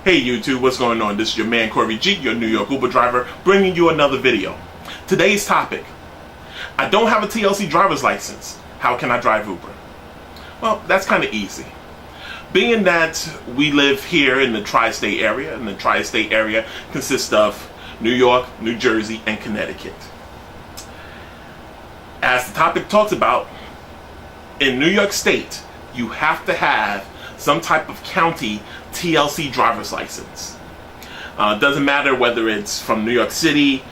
Hey YouTube, what's going on? This is your man Corey G, your New York Uber driver, bringing you another video. Today's topic: I don't have a TLC driver's license. How can I drive Uber? Well, that's kind of easy. Being that we live here in the tri-state area, and the tri-state area consists of New York, New Jersey, and Connecticut. As the topic talks about, in New York State, you have to have some type of county TLC driver's license. Doesn't matter whether it's from New York City,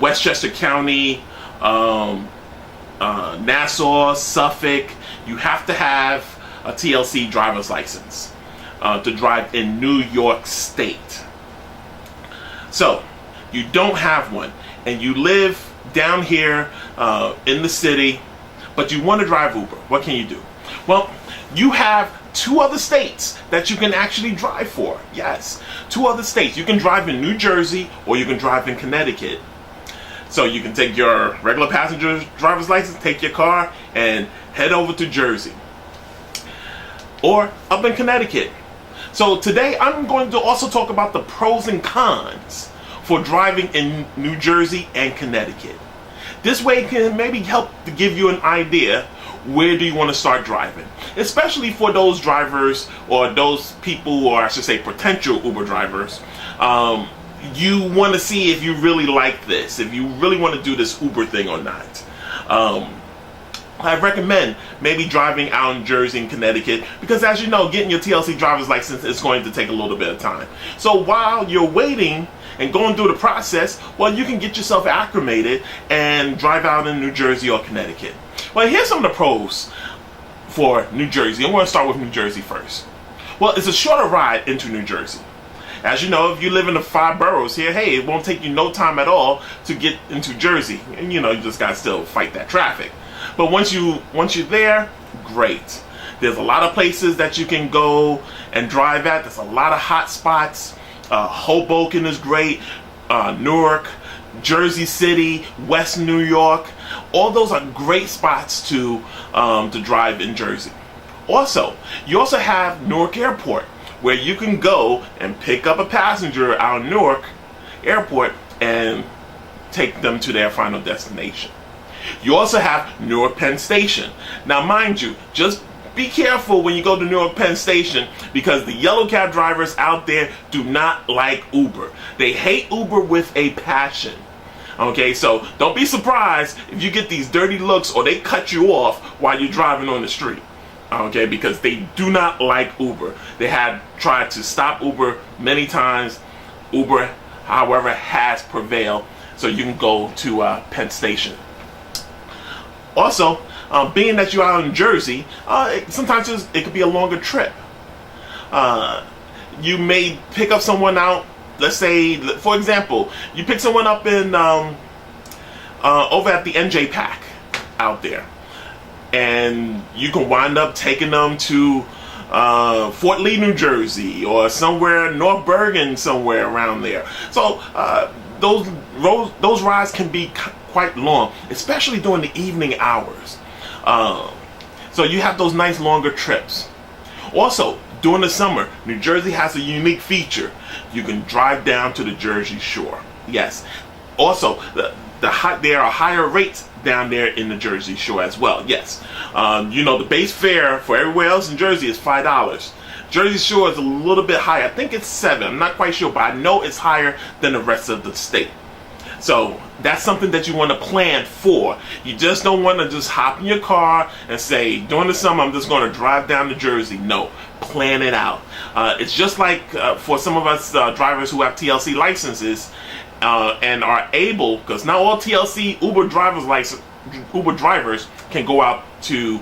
Westchester County, Nassau, Suffolk. You have to have a TLC driver's license to drive in New York State. So you don't have one and you live down here in the city, but you want to drive Uber. What can you do? Well, you have two other states that you can actually drive for. Yes, two other states. You can drive in New Jersey or you can drive in Connecticut. So you can take your regular passenger driver's license, take your car, and head over to Jersey. Or up in Connecticut. So today I'm going to also talk about the pros and cons for driving in New Jersey and Connecticut. This way it can maybe help to give you an idea where do you want to start driving, especially for those drivers or those people, or I should say potential Uber drivers. You want to see if you really like this, if you really want to do this Uber thing or not. I recommend maybe driving out in Jersey and Connecticut because, as you know, getting your TLC driver's license is going to take a little bit of time. So while you're waiting and going through the process, well, you can get yourself acclimated and drive out in New Jersey or Connecticut. Well, here's some of the pros for New Jersey. I'm going to start with New Jersey first. Well, it's a shorter ride into New Jersey. As you know, if you live in the 5 boroughs here, hey, it won't take you no time at all to get into Jersey. And you know, you just got to still fight that traffic. But once you're there, great. There's a lot of places that you can go and drive at. There's a lot of hot spots. Hoboken is great. Newark, Jersey City, West New York. All those are great spots to drive in Jersey. Also, you also have Newark Airport, where you can go and pick up a passenger out of Newark Airport and take them to their final destination. You also have Newark Penn Station. Now, mind you, just be careful when you go to Newark Penn Station because the yellow cab drivers out there do not like Uber. They hate Uber with a passion. Okay, so don't be surprised if you get these dirty looks or they cut you off while you're driving on the street. Okay, because they do not like Uber. They have tried to stop Uber many times. Uber, however, has prevailed. So you can go to Penn Station. Also, being that you're out in Jersey, sometimes it could be a longer trip. You may pick up someone out. Let's say, for example, you pick someone up in over at the NJ Pack out there, and you can wind up taking them to Fort Lee, New Jersey, or somewhere North Bergen, somewhere around there. So those rides can be quite long, especially during the evening hours. So you have those nice longer trips. Also, during the summer, New Jersey has a unique feature. You can drive down to the Jersey Shore. Yes. Also, there are higher rates down there in the Jersey Shore as well. Yes. You know, the base fare for everywhere else in Jersey is $5. Jersey Shore is a little bit higher. I think it's $7. I'm not quite sure, but I know it's higher than the rest of the state. So that's something that you want to plan for. You just don't want to just hop in your car and say, during the summer, I'm just going to drive down to Jersey. No, plan it out. It's just like for some of us drivers who have TLC licenses and are able, because not all TLC Uber drivers can go out to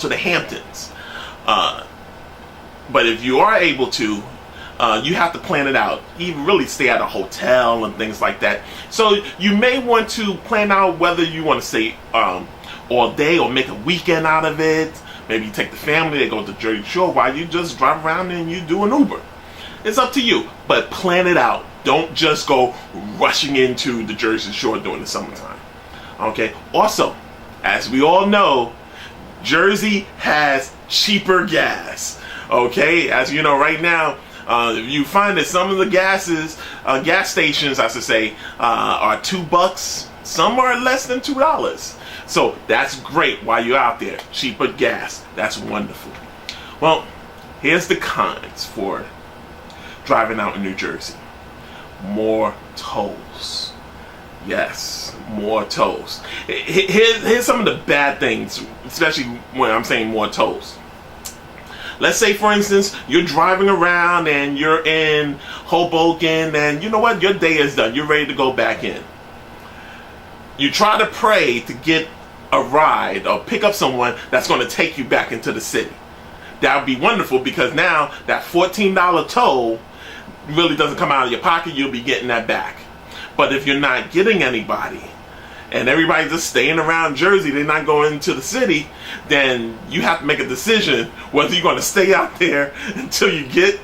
the Hamptons. But if you are able to, you have to plan it out. You really stay at a hotel and things like that. So you may want to plan out whether you want to stay all day or make a weekend out of it. Maybe you take the family, they go to Jersey Shore while you just drive around and you do an Uber. It's up to you, but plan it out. Don't just go rushing into the Jersey Shore during the summertime. Okay. Also, as we all know, Jersey has cheaper gas. Okay, as you know, right now, you find that some of the gas stations, I should say, are $2. Some are less than $2. So that's great while you're out there. Cheaper gas. That's wonderful. Well, here's the cons for driving out in New Jersey. More tolls. Yes, more tolls. Here's some of the bad things, especially when I'm saying more tolls. Let's say, for instance, you're driving around and you're in Hoboken, and you know what? Your day is done. You're ready to go back in. You try to pray to get a ride or pick up someone that's going to take you back into the city. That would be wonderful, because now that $14 toll really doesn't come out of your pocket. You'll be getting that back. But if you're not getting anybody and everybody's just staying around Jersey, they're not going into the city, then you have to make a decision whether you're going to stay out there until you get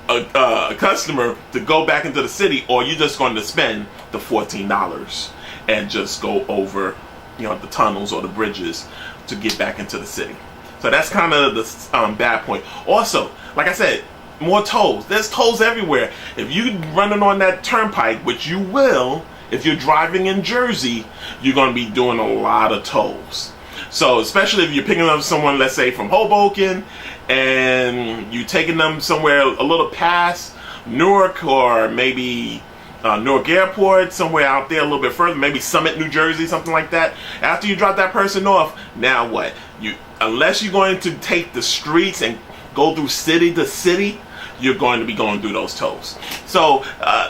a customer to go back into the city, or you're just going to spend the $14 and just go over, the tunnels or the bridges to get back into the city. So that's kind of the bad point. Also, like I said, more tolls. There's tolls everywhere. If you're running on that turnpike, which you will, if you're driving in Jersey, you're going to be doing a lot of tolls. So especially if you're picking up someone, let's say from Hoboken, and you're taking them somewhere a little past Newark, or maybe Newark Airport, somewhere out there a little bit further, maybe Summit, New Jersey, something like that. After you drop that person off, now what? Unless you're going to take the streets and go through city to city, you're going to be going through those tolls. So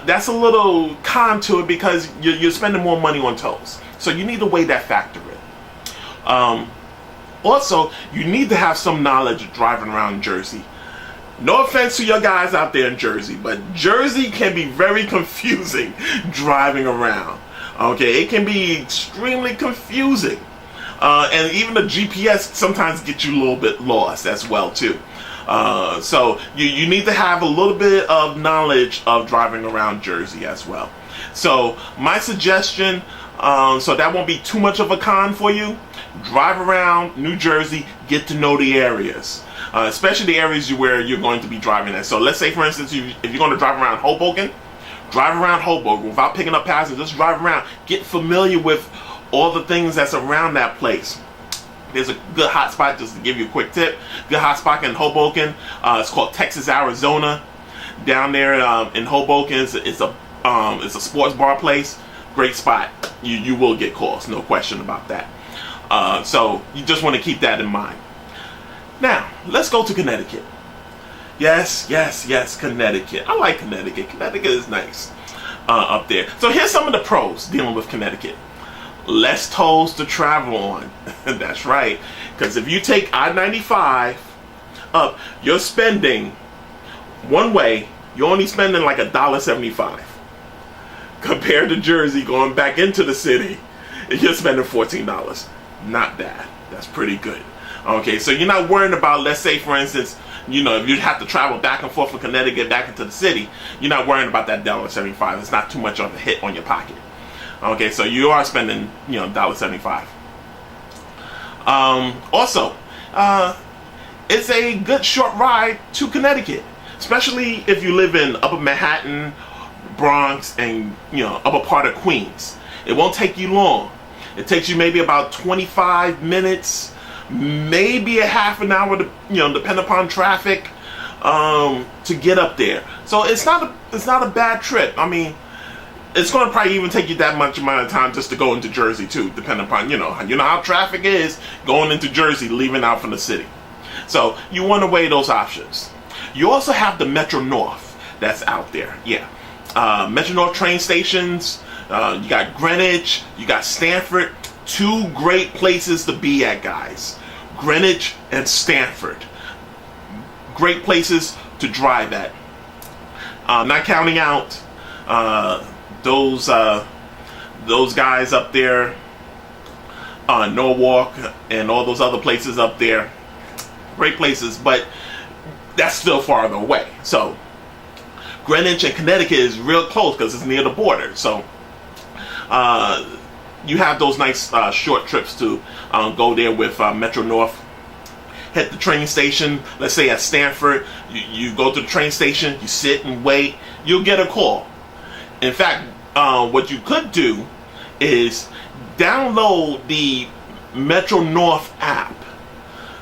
that's a little con to it, because you're spending more money on tolls. So you need to weigh that factor in. Also, you need to have some knowledge of driving around Jersey. No offense to your guys out there in Jersey, but Jersey can be very confusing driving around. Okay, it can be extremely confusing. And even the GPS sometimes gets you a little bit lost as well too. So you need to have a little bit of knowledge of driving around Jersey as well. So my suggestion, so that won't be too much of a con for you, drive around New Jersey, get to know the areas. Especially the areas where you're going to be driving at. So let's say, for instance, if you're going to drive around Hoboken without picking up passengers. Just drive around, get familiar with all the things that's around that place. There's a good hot spot, just to give you a quick tip. Good hot spot in Hoboken. It's called Texas, Arizona. Down there in Hoboken, it's a sports bar place. Great spot. You will get calls, no question about that. So you just want to keep that in mind. Now, let's go to Connecticut. Yes, Connecticut. I like Connecticut. Connecticut is nice up there. So here's some of the pros dealing with Connecticut. Less tolls to travel on. That's right. Because if you take I-95 up, you're spending, one way, you're only spending like $1.75. Compared to Jersey, going back into the city, you're spending $14. Not bad. That's pretty good. Okay, so you're not worrying about, let's say, for instance, if you have to travel back and forth from Connecticut back into the city, you're not worrying about that $1.75. It's not too much of a hit on your pocket. Okay, so you are spending, $1.75. Also, it's a good short ride to Connecticut, especially if you live in Upper Manhattan, Bronx, and upper part of Queens. It won't take you long. It takes you maybe about 25 minutes, maybe a half an hour, to, depending upon traffic, to get up there. So it's not a bad trip. I mean, it's going to probably even take you that much amount of time just to go into Jersey too, depending upon how traffic is going into Jersey, leaving out from the city. So you want to weigh those options. You also have the Metro North that's out there. Yeah, Metro North train stations. You got Greenwich, you got Stamford. Two great places to be at, guys. Greenwich and Stamford. Great places to drive at. Not counting out those guys up there, Norwalk and all those other places up there. Great places, but that's still farther away. So Greenwich and Connecticut is real close because it's near the border. So you have those nice short trips to go there with Metro North. hit the train station, let's say at Stanford, you go to the train station, you sit and wait, you'll get a call. In fact, what you could do is download the Metro North app.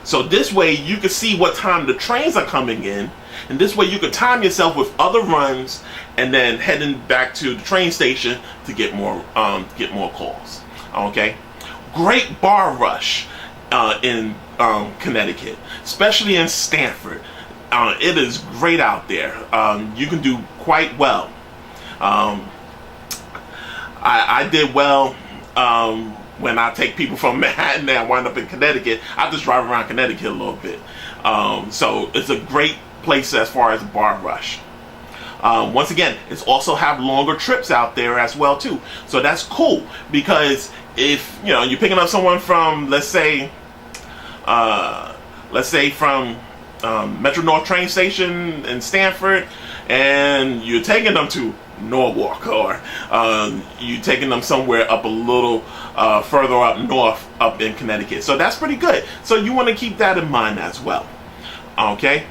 So this way you can see what time the trains are coming in, and this way you can time yourself with other runs and then heading back to the train station to get more calls. Okay, great bar rush in Connecticut, especially in Stanford. It is great out there. You can do quite well. I did well when I take people from Manhattan and I wind up in Connecticut. I just drive around Connecticut a little bit. So it's a great place as far as a bar rush. Once again, it's also have longer trips out there as well too. So that's cool, because if you're picking up someone from, let's say from Metro North train station in Stanford, and you're taking them to Norwalk, or you're taking them somewhere up a little further up north, up in Connecticut. So that's pretty good. So you want to keep that in mind as well. Okay.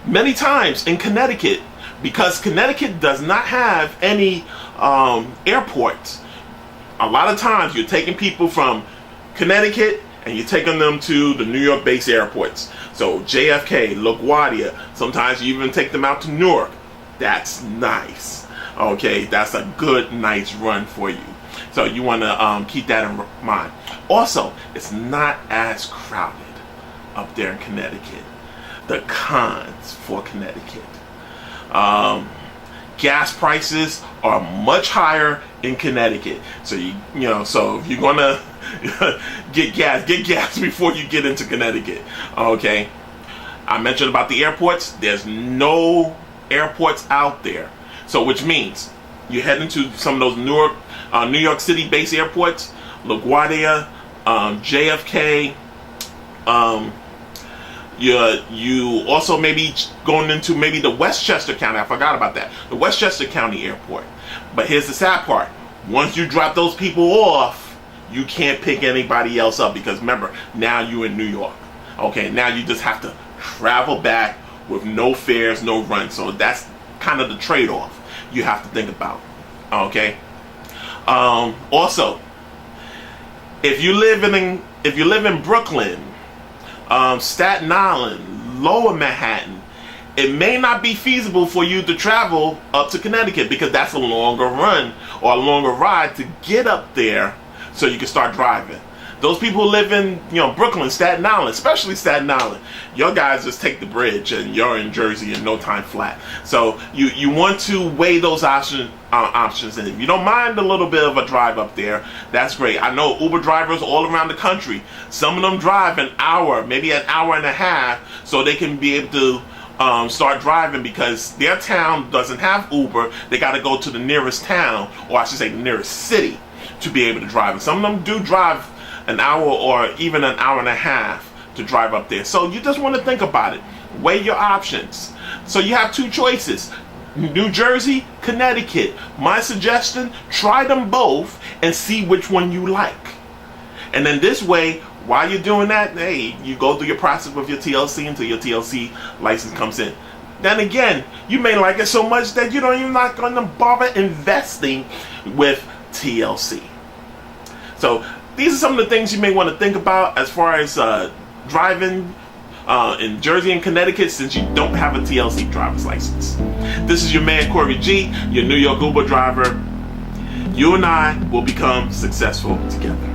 Many times in Connecticut, because Connecticut does not have any airports, a lot of times you're taking people from Connecticut and you're taking them to the New York based airports. So JFK, LaGuardia, sometimes you even take them out to Newark. That's nice. Okay, that's a good, nice run for you. So you want to keep that in mind. Also, it's not as crowded up there in Connecticut. The cons for Connecticut. Gas prices are much higher in Connecticut. So so if you're gonna get gas before you get into Connecticut. Okay. I mentioned about the airports. There's no airports out there. So which means you head into some of those New York City based airports, LaGuardia, JFK. You also maybe going into maybe the Westchester County. I forgot about that. The Westchester County Airport. But here's the sad part. Once you drop those people off, you can't pick anybody else up, because remember, now you're in New York. Okay, now you just have to travel back with no fares, no runs. So that's kind of the trade-off you have to think about. Okay. Also, if you live in Brooklyn, Staten Island, Lower Manhattan, it may not be feasible for you to travel up to Connecticut, because that's a longer run or a longer ride to get up there so you can start driving. Those people who live in Brooklyn, Staten Island, especially Staten Island, your guys just take the bridge and you're in Jersey in no time flat. So you want to weigh those options, and if you don't mind a little bit of a drive up there, that's great. I know Uber drivers all around the country. Some of them drive an hour, maybe an hour and a half, so they can be able to start driving, because their town doesn't have Uber. They got to go to the nearest town, or I should say the nearest city, to be able to drive. And some of them do drive an hour or even an hour and a half to drive up there. So you just want to think about it. Weigh your options. So you have two choices: New Jersey, Connecticut. My suggestion, try them both and see which one you like. And then this way, while you're doing that, hey, you go through your process with your TLC until your TLC license comes in. Then again, you may like it so much that you don't even not going to bother investing with TLC. So these are some of the things you may want to think about as far as driving in Jersey and Connecticut, since you don't have a TLC driver's license. This is your man Corey G, your New York Uber driver. You and I will become successful together.